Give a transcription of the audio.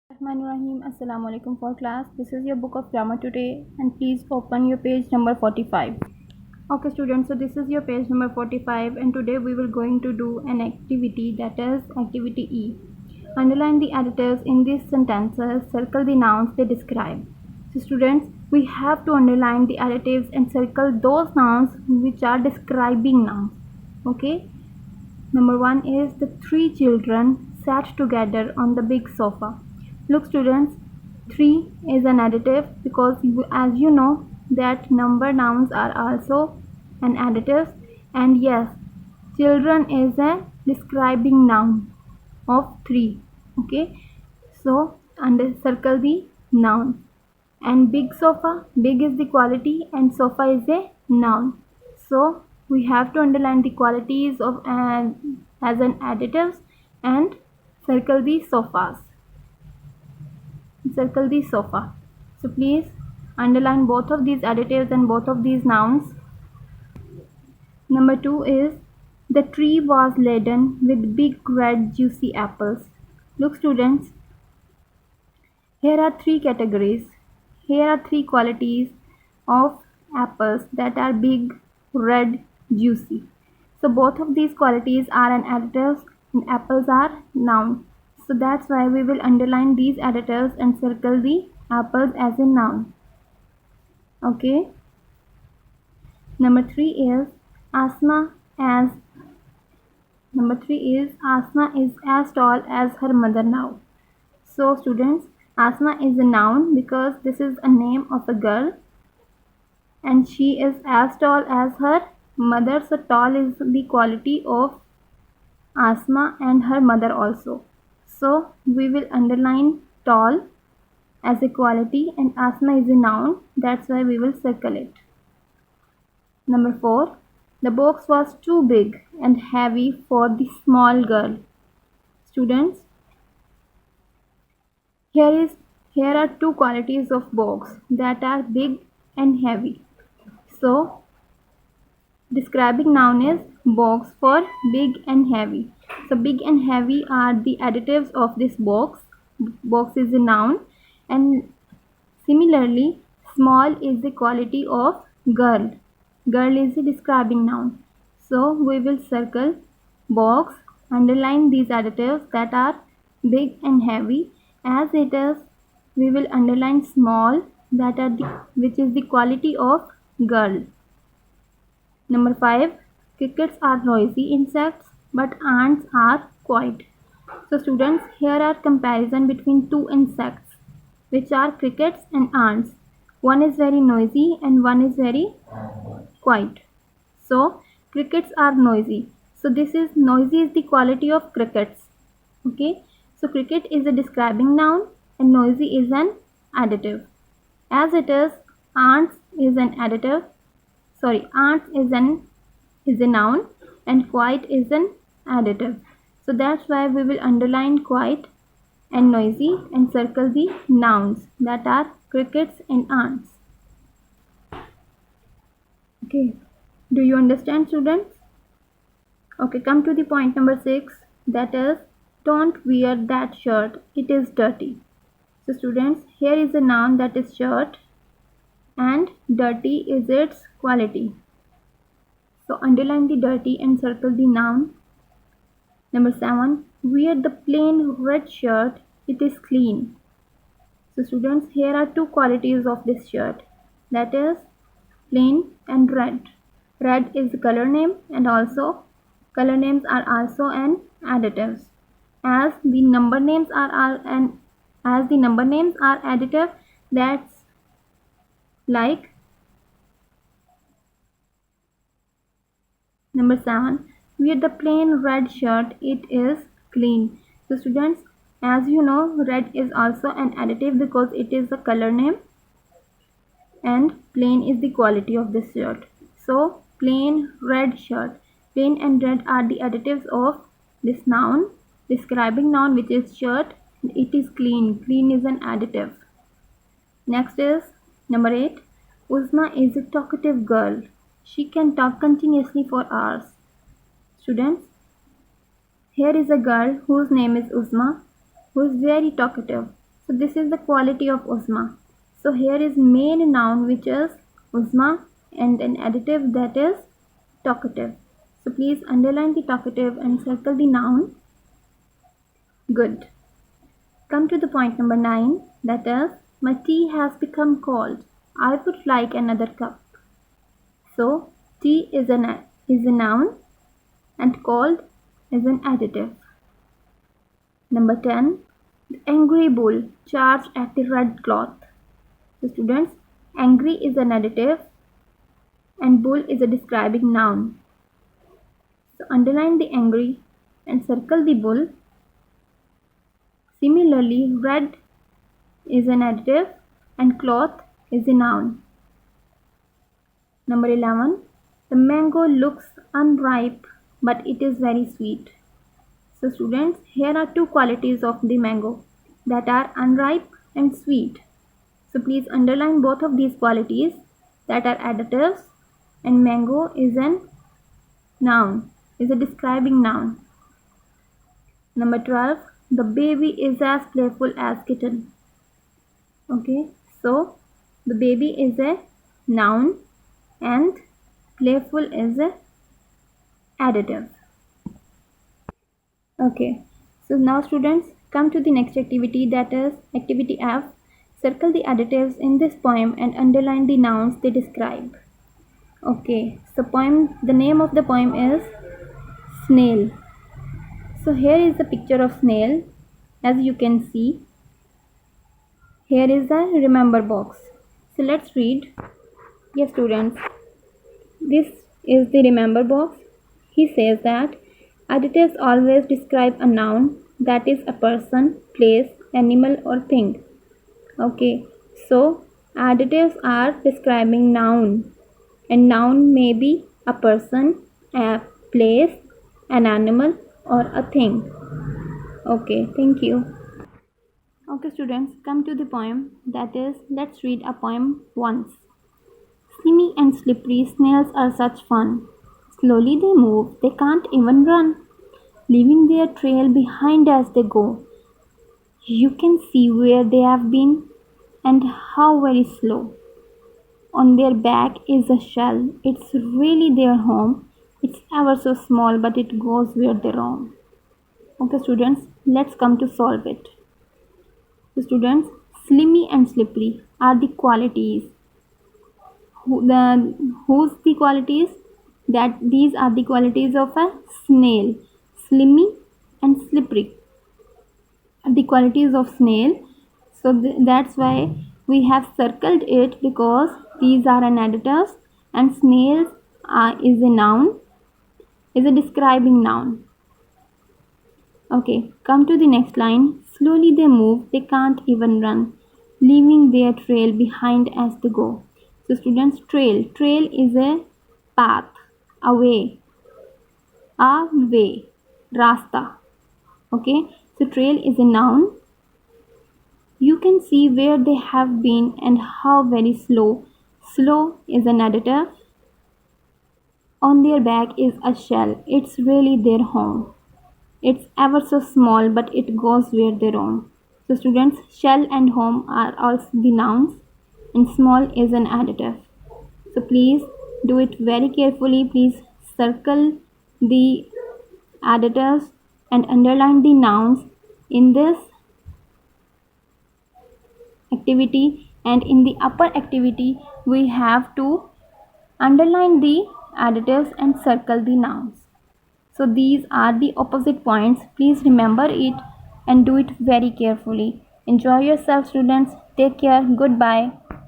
Rahim. Assalamu alaikum for class. This is your book of grammar today and please open your page number 45. Okay students, so this is your page number 45 and today we will going to do an activity, that is activity E. Underline the adjectives in these sentences, circle the nouns they describe. So students, we have to underline the adjectives and circle those nouns which are describing nouns. Okay. Number 1 is the three children sat together on the big sofa. Look students, 3 is an adjective because as you know that number nouns are also an adjective, and yes, children is a describing noun of 3. Okay, so under circle the noun. And big sofa, big is the quality and sofa is a noun, so we have to underline the qualities of as an adjectives and circle the sofas, circle the sofa. So please underline both of these adjectives and both of these nouns. Number 2 is the tree was laden with big red juicy apples. Look students, here are 3 categories. Here are 3 qualities of apples that are big, red, juicy. So both of these qualities are an adjective and apples are noun. So that's why we will underline these adjectives and circle the apples as a noun. Okay. Number 3 is Asma as Asma is as tall as her mother now. So students, Asma is a noun because this is a name of a girl and she is as tall as her mother. So tall is the quality of Asma and her mother also. So we will underline tall as a quality and Asma is a noun. That's why we will circle it. Number 4. The box was too big and heavy for the small girl. Students, here are 2 qualities of box that are big and heavy. So describing noun is box for big and heavy. So big and heavy are the adjectives of this box. Box is a noun, and similarly small is the quality of girl. Girl is a describing noun. So we will circle box, underline these adjectives that are big and heavy. As it is, we will underline small, that are which is the quality of girl. Number 5. Crickets are noisy insects but ants are quiet. So students, here are comparison between 2 insects which are crickets and ants. One is very noisy and one is very quiet. So crickets are noisy. So this is noisy is the quality of crickets. Okay. So cricket is a describing noun and noisy is an adjective. As it is, ants is an adjective. Ants is a noun and quiet is an adjective. So that's why we will underline quiet and noisy and circle the nouns that are crickets and ants. Okay, do you understand students? Okay, come to the point number 6, that is don't wear that shirt, it is dirty. So students, here is a noun that is shirt and dirty is its quality. So underline the dirty and circle the noun. Number 7, wear the plain red shirt, it is clean. So students, here are 2 qualities of this shirt, that is plain and red. Red is the color name and also color names are also an adjectives. As the number names are adjective, that's like number 7, wear the plain red shirt, it is clean. So students, as you know, red is also an adjective because it is a color name and plain is the quality of this shirt. So plain red shirt. Plain and red are the adjectives of this noun, describing noun which is shirt. It is clean. Clean is an adjective. Next is number 8. Uzma is a talkative girl. She can talk continuously for hours. Students, here is a girl whose name is Uzma, who is very talkative. So this is the quality of uzma. So here is main noun which is uzma and an adjective that is talkative. So please underline the talkative and circle the noun. Good. Come to the point number 9, that is, my tea has become cold. I would like another cup. So tea is a noun and cold is an adjective. Number 10, the angry bull charged at the red cloth. So students, angry is an adjective and bull is a describing noun. So underline the angry and circle the bull. Similarly, red is an adjective and cloth is a noun. Number 11, the mango looks unripe but it is very sweet. So students, here are two qualities of the mango that are unripe and sweet. So please underline both of these qualities that are adjectives, and mango is a noun, is a describing noun. Number 12, the baby is as playful as kitten. Okay, so the baby is a noun and playful is a adjective. Okay, so now students, come to the next activity, that is activity F. Circle the adjectives in this poem and underline the nouns they describe. Okay, so the name of the poem is Snail. So here is the picture of snail. As you can see, here is the remember box. So let's read. Yes students, this is the remember box. He says that adjectives always describe a noun, that is a person, place, animal or thing. Okay, so adjectives are describing noun, and noun may be a person, a place, an animal or a thing. Okay, thank you. Okay students, come to the poem, that is, let's read a poem once. Slimy and slippery snails are such fun. Slowly they move, they can't even run, leaving their trail behind as they go. You can see where they have been and how very slow. On their back is a shell. It's really their home. It's ever so small, but it goes where they roam. Okay, students, let's come to solve it. So, students, slimy and slippery are the qualities. Whose the qualities? That these are the qualities of a snail. Slimy and slippery are the qualities of snail. So that's why we have circled it, because these are an adjectives and snails is a noun, is a describing noun. Okay, come to the next line. Slowly they move, they can't even run, leaving their trail behind as they go. So students, trail is a path, a way, rasta. Okay, so trail is a noun. You can see where they have been and how very slow. Slow is an adjective. On their back is a shell. It's really their home. It's ever so small, but it goes where they roam. So students, shell and home are also the nouns and small is an adjective. So please do it very carefully. Please circle the adjectives and underline the nouns in this activity, and in the upper activity we have to underline the adjectives and circle the nouns. So these are the opposite points. Please remember it and do it very carefully. Enjoy yourself students. Take care. Goodbye.